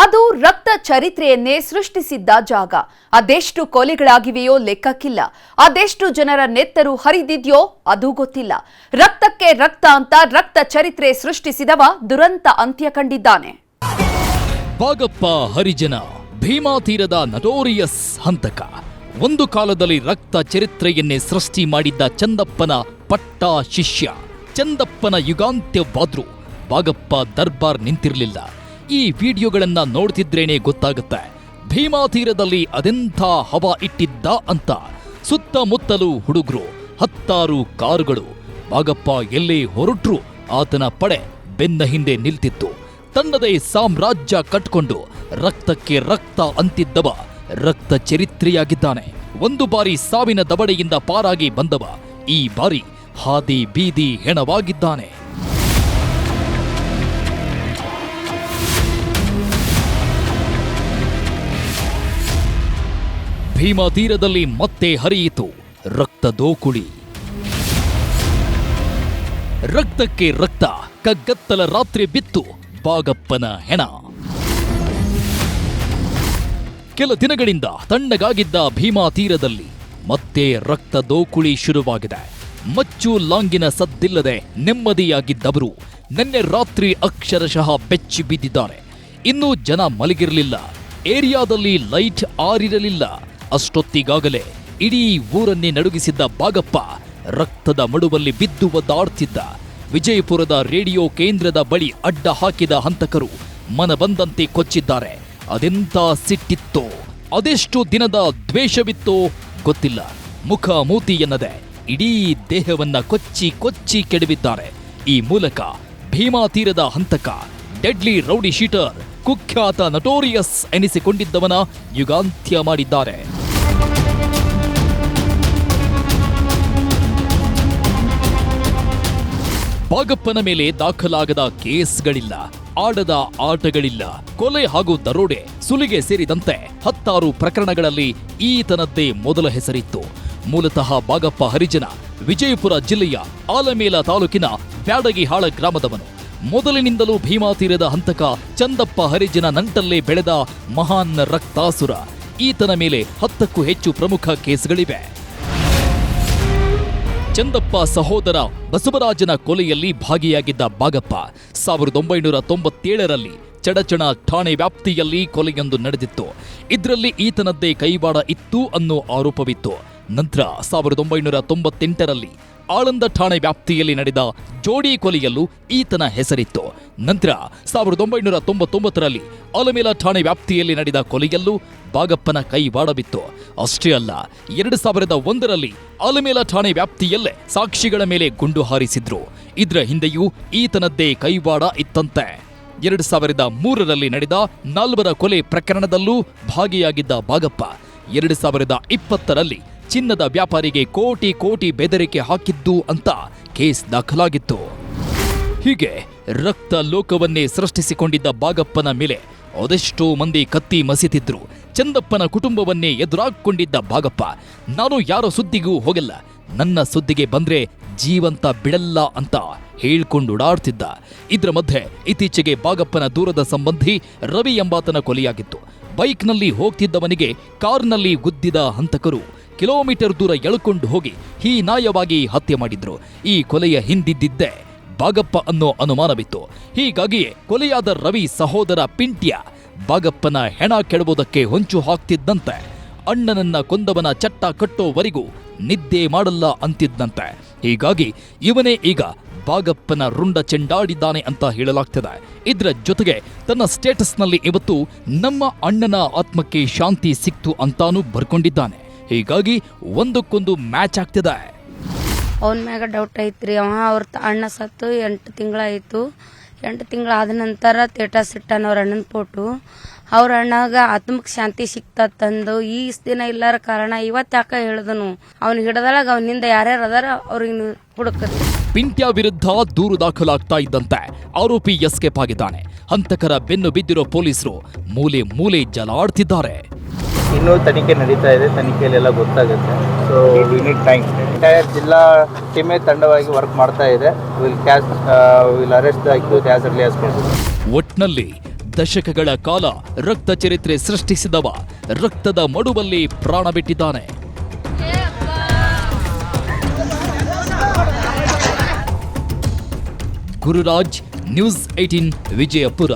ಅದು ರಕ್ತ ಚರಿತ್ರೆಯನ್ನೇ ಸೃಷ್ಟಿಸಿದ್ದ ಜಾಗ. ಅದೆಷ್ಟು ಕೊಲೆಗಳಾಗಿವೆಯೋ ಲೆಕ್ಕಕ್ಕಿಲ್ಲ. ಅದೆಷ್ಟು ಜನರ ನೆತ್ತರು ಹರಿದಿದ್ಯೋ ಅದು ಗೊತ್ತಿಲ್ಲ. ರಕ್ತಕ್ಕೆ ರಕ್ತ ಅಂತ ರಕ್ತ ಚರಿತ್ರೆ ಸೃಷ್ಟಿಸಿದವ ದುರಂತ ಅಂತ್ಯ ಕಂಡಿದ್ದಾನೆ. ಬಾಗಪ್ಪ ಹರಿಜನ ಭೀಮಾ ತೀರದ ನಟೋರಿಯಸ್ ಹಂತಕ. ಒಂದು ಕಾಲದಲ್ಲಿ ರಕ್ತ ಚರಿತ್ರೆಯನ್ನೇ ಸೃಷ್ಟಿ ಮಾಡಿದ್ದ ಚಂದಪ್ಪನ ಪಟ್ಟ ಶಿಷ್ಯ. ಚಂದಪ್ಪನ ಯುಗಾಂತ್ಯವಾದ್ರೂ ಬಾಗಪ್ಪ ದರ್ಬಾರ್ ನಿಂತಿರಲಿಲ್ಲ. ಈ ವಿಡಿಯೋಗಳನ್ನ ನೋಡ್ತಿದ್ರೇನೆ ಗೊತ್ತಾಗುತ್ತೆ ಭೀಮಾ ತೀರದಲ್ಲಿ ಅದೆಂಥ ಹವಾ ಇಟ್ಟಿದ್ದ ಅಂತ. ಸುತ್ತಮುತ್ತಲೂ ಹುಡುಗರು, 10 ಕಾರುಗಳು. ಬಾಗಪ್ಪ ಎಲ್ಲೇ ಹೊರಟ್ರು ಆತನ ಪಡೆ ಬೆನ್ನ ಹಿಂದೆ ನಿಲ್ತಿತ್ತು. ತನ್ನದೇ ಸಾಮ್ರಾಜ್ಯ ಕಟ್ಕೊಂಡು ರಕ್ತಕ್ಕೆ ರಕ್ತ ಅಂತಿದ್ದವ ರಕ್ತ ಚರಿತ್ರೆಯಾಗಿದ್ದಾನೆ. ಒಂದು ಬಾರಿ ಸಾವಿನ ದವಡೆಯಿಂದ ಪಾರಾಗಿ ಬಂದವ ಈ ಬಾರಿ ಹಾದಿ ಬೀದಿ ಹೆಣವಾಗಿದ್ದಾನೆ. ಭೀಮಾ ತೀರದಲ್ಲಿ ಮತ್ತೆ ಹರಿಯಿತು ರಕ್ತ ದೋಕುಳಿ. ರಕ್ತಕ್ಕೆ ರಕ್ತ, ಕಗ್ಗತ್ತಲ ರಾತ್ರಿ ಬಿತ್ತು ಬಾಗಪ್ಪನ ಹೆಣ. ಕೆಲ ದಿನಗಳಿಂದ ತಣ್ಣಗಾಗಿದ್ದ ಭೀಮಾ ತೀರದಲ್ಲಿ ಮತ್ತೆ ರಕ್ತ ದೋಕುಳಿ ಶುರುವಾಗಿದೆ. ಮಚ್ಚು ಲಾಂಗಿನ ಸದ್ದಿಲ್ಲದೆ ನೆಮ್ಮದಿಯಾಗಿದ್ದವರು ನಿನ್ನೆ ರಾತ್ರಿ ಅಕ್ಷರಶಃ ಬೆಚ್ಚಿ ಬಿದ್ದಿದ್ದಾರೆ. ಇನ್ನೂ ಜನ ಮಲಗಿರಲಿಲ್ಲ. ಏರಿಯಾದಲ್ಲಿ ಲೈಟ್ ಆರಿರಲಿಲ್ಲ. ಅಷ್ಟೊತ್ತಿಗಾಗಲೇ ಇಡೀ ಊರನ್ನೇ ನಡುಗಿಸಿದ್ದ ಬಾಗಪ್ಪ ರಕ್ತದ ಮಡುವಲ್ಲಿ ಬಿದ್ದು ಒದ್ದಾಡ್ತಿದ್ದ. ವಿಜಯಪುರದ ರೇಡಿಯೋ ಕೇಂದ್ರದ ಬಳಿ ಅಡ್ಡ ಹಾಕಿದ ಹಂತಕರು ಮನಬಂದಂತೆ ಕೊಚ್ಚಿದ್ದಾರೆ. ಅದೆಂಥ ಸಿಟ್ಟಿತ್ತೋ, ಅದೆಷ್ಟು ದಿನದ ದ್ವೇಷವಿತ್ತೋ ಗೊತ್ತಿಲ್ಲ. ಮುಖ ಮೂತಿ ಎನ್ನದೆ ಇಡೀ ದೇಹವನ್ನ ಕೊಚ್ಚಿ ಕೊಚ್ಚಿ ಕೆಡವಿದ್ದಾರೆ. ಈ ಮೂಲಕ ಭೀಮಾ ತೀರದ ಹಂತಕ, ಡೆಡ್ಲಿ ರೌಡಿ ಶೀಟರ್, ಕುಖ್ಯಾತ ನಟೋರಿಯಸ್ ಎನಿಸಿಕೊಂಡಿದ್ದವನ ಯುಗಾಂತ್ಯ ಮಾಡಿದ್ದಾರೆ. ಬಾಗಪ್ಪನ ಮೇಲೆ ದಾಖಲಾಗದ ಕೇಸ್ಗಳಿಲ್ಲ, ಆಡದ ಆಟಗಳಿಲ್ಲ. ಕೊಲೆ ಹಾಗೂ ದರೋಡೆ, ಸುಲಿಗೆ ಸೇರಿದಂತೆ 10 ಪ್ರಕರಣಗಳಲ್ಲಿ ಈತನದ್ದೇ ಮೊದಲ ಹೆಸರಿತ್ತು. ಮೂಲತಃ ಬಾಗಪ್ಪ ಹರಿಜನ ವಿಜಯಪುರ ಜಿಲ್ಲೆಯ ಆಲಮೇಲ ತಾಲೂಕಿನ ಬ್ಯಾಡಗಿಹಾಳ ಗ್ರಾಮದವನು. ಮೊದಲಿನಿಂದಲೂ ಭೀಮಾ ತೀರದ ಹಂತಕ ಚಂದಪ್ಪ ಹರಿಜನ ನಂಟಲ್ಲೇ ಬೆಳೆದ ಮಹಾನ್ ರಕ್ತಾಸುರ. ಈತನ ಮೇಲೆ 10ಕ್ಕೂ ಹೆಚ್ಚು ಪ್ರಮುಖ ಕೇಸ್ಗಳಿವೆ. ಚಂದಪ್ಪ ಸಹೋದರ ಬಸವರಾಜನ ಕೊಲೆಯಲ್ಲಿ ಭಾಗಿಯಾಗಿದ್ದ ಬಾಗಪ್ಪ 1997ರಲ್ಲಿ ಚಡಚಣ ಠಾಣೆ ವ್ಯಾಪ್ತಿಯಲ್ಲಿ ಕೊಲೆಯೊಂದು ನಡೆದಿತ್ತು. ಇದರಲ್ಲಿ ಈತನದ್ದೇ ಕೈವಾಡ ಇತ್ತು ಅನ್ನೋ ಆರೋಪವಿತ್ತು. ನಂತರ 1998ರಲ್ಲಿ ಆಳಂದ ಠಾಣೆ ವ್ಯಾಪ್ತಿಯಲ್ಲಿ ನಡೆದ ಜೋಡಿ ಕೊಲೆಯಲ್ಲೂ ಈತನ ಹೆಸರಿತ್ತು. ನಂತರ 1999ರಲ್ಲಿ ಆಲಮೇಲ ಠಾಣೆ ವ್ಯಾಪ್ತಿಯಲ್ಲಿ ನಡೆದ ಕೊಲೆಯಲ್ಲೂ ಬಾಗಪ್ಪನ ಕೈವಾಡವಿತ್ತು. ಅಷ್ಟೇ ಅಲ್ಲ, 2001ರಲ್ಲಿ ಆಲಮೇಲ ಠಾಣೆ ವ್ಯಾಪ್ತಿಯಲ್ಲೇ ಸಾಕ್ಷಿಗಳ ಮೇಲೆ ಗುಂಡು ಹಾರಿಸಿದ್ರು. ಇದರ ಹಿಂದೆಯೂ ಈತನದ್ದೇ ಕೈವಾಡ ಇತ್ತಂತೆ. 2003ರಲ್ಲಿ ನಡೆದ 4 ಕೊಲೆ ಪ್ರಕರಣದಲ್ಲೂ ಭಾಗಿಯಾಗಿದ್ದ ಬಾಗಪ್ಪ 2020ರಲ್ಲಿ ಚಿನ್ನದ ವ್ಯಾಪಾರಿಗೆ ಕೋಟಿ ಕೋಟಿ ಬೆದರಿಕೆ ಹಾಕಿದ್ದು ಅಂತ ಕೇಸ್ ದಾಖಲಾಗಿತ್ತು. ಹೀಗೆ ರಕ್ತ ಲೋಕವನ್ನೇ ಸೃಷ್ಟಿಸಿಕೊಂಡಿದ್ದ ಬಾಗಪ್ಪನ ಮೇಲೆ ಅದೆಷ್ಟೋ ಮಂದಿ ಕತ್ತಿ ಮಸಿತಿದ್ರು. ಚಂದಪ್ಪನ ಕುಟುಂಬವನ್ನೇ ಎದುರಾಕೊಂಡಿದ್ದ ಬಾಗಪ್ಪ, ನಾನು ಯಾರೋ ಸುದ್ದಿಗೂ ಹೋಗಲ್ಲ, ನನ್ನ ಸುದ್ದಿಗೆ ಬಂದ್ರೆ ಜೀವಂತ ಬಿಡಲ್ಲ ಅಂತ ಹೇಳ್ಕೊಂಡುಡಾಡ್ತಿದ್ದ. ಇದರ ಮಧ್ಯೆ ಇತ್ತೀಚೆಗೆ ಬಾಗಪ್ಪನ ದೂರದ ಸಂಬಂಧಿ ರವಿ ಎಂಬಾತನ ಕೊಲೆಯಾಗಿತ್ತು. ಬೈಕ್ನಲ್ಲಿ ಹೋಗ್ತಿದ್ದವನಿಗೆ ಕಾರ್ನಲ್ಲಿ ಗುದ್ದಿದ ಹಂತಕರು ಕಿಲೋಮೀಟರ್ ದೂರ ಎಳ್ಕೊಂಡು ಹೋಗಿ ಹೀನಾಯವಾಗಿ ಹತ್ಯೆ ಮಾಡಿದ್ರು. ಈ ಕೊಲೆಯ ಹಿಂದಿದ್ದಿದ್ದೇ ಬಾಗಪ್ಪ ಅನ್ನೋ ಅನುಮಾನವಿತ್ತು. ಹೀಗಾಗಿಯೇ ಕೊಲೆಯಾದ ರವಿ ಸಹೋದರ ಪಿಂಟ್ಯ ಬಾಗಪ್ಪನ ಹೆಣ ಕೆಡವುವುದಕ್ಕೆ ಹೊಂಚು ಹಾಕ್ತಿದ್ದಂತೆ. ಅಣ್ಣನನ್ನ ಕೊಂದವನ ಚಟ್ಟ ಕಟ್ಟೋವರೆಗೂ ನಿದ್ದೆ ಮಾಡಲ್ಲ ಅಂತಿದ್ದಂತೆ. ಹೀಗಾಗಿ ಇವನೇ ಈಗ ಬಾಗಪ್ಪನ ರುಂಡ ಚೆಂಡಾಡಿದ್ದಾನೆ ಅಂತ ಹೇಳಲಾಗ್ತದೆ. ಇದರ ಜೊತೆಗೆ ತನ್ನ ಸ್ಟೇಟಸ್ನಲ್ಲಿ ಇವತ್ತು ನಮ್ಮ ಅಣ್ಣನ ಆತ್ಮಕ್ಕೆ ಶಾಂತಿ ಸಿಕ್ತು ಅಂತಾನೂ ಬರ್ಕೊಂಡಿದ್ದಾನೆ. ಹೀಗಾಗಿ ಒಂದಕ್ಕೊಂದು ಮ್ಯಾಚ್ ಆಗ್ತಿದೆ. ಅವನ ಮ್ಯಾಗ ಡೌಟ್ ಐತ್ರಿ. ಅವ್ರ ಅಣ್ಣ ಸತ್ತು 8 ತಿಂಗಳಾಯಿತು. 8 ತಿಂಗಳಾದ ನಂತರ ಸ್ಟೇಟಸ್ ಇಟ್ಟಾನ ಅವ್ರ ಅಣ್ಣನ ಫೋಟೋ. ಅವ್ರ ಅಣ್ಣಾಗ ಆತ್ಮಕ್ಕೆ ಶಾಂತಿ ಸಿಕ್ತಂದು ಈ ದಿನ ಇಲ್ಲಾರ ಕಾರಣ ಇವತ್ತು ಯಾಕ ಹೇಳಿದನು. ಅವ್ನ ಹಿಡದೊಳಗ ಅವನಿಂದ ಯಾರ್ಯಾರು ಅದಾರ ಅವ್ರಿಗೆ ಹುಡುಕ್ರಿ. ಪಿಂಟ್ಯ ವಿರುದ್ಧ ದೂರು ದಾಖಲಾಗ್ತಾ ಇದ್ದಂತೆ ಆರೋಪಿ ಎಸ್ಕೇಪ್ ಆಗಿದ್ದಾನೆ. ಹಂತಕರ ಬೆನ್ನು ಬಿದ್ದಿರೋ ಪೊಲೀಸರು ಮೂಲೆ ಮೂಲೆ ಜಲಾಡ್ತಿದ್ದಾರೆ. ಇನ್ನೂ ತನಿಖೆ ನಡೀತಾ ಇದೆ. ತನಿಖೆಯಲ್ಲೆಲ್ಲ ಗೊತ್ತಾಗುತ್ತೆ. So we need time. Entire ಜಿಲ್ಲಾ ಟೀಮೇ ತಂಡವಾಗಿ ವರ್ಕ್ ಮಾಡ್ತಾ ಇದೆ. Will arrest the accused as early as possible. ಒಟ್ನಲ್ಲಿ ದಶಕಗಳ ಕಾಲ ರಕ್ತ ಚರಿತ್ರೆ ಸೃಷ್ಟಿಸಿದವ ರಕ್ತದ ಮಡುವಲ್ಲಿ ಪ್ರಾಣ ಬಿಟ್ಟಿದ್ದಾನೆ. ಗುರುರಾಜ್, ನ್ಯೂಸ್ 18 ವಿಜಯಪುರ.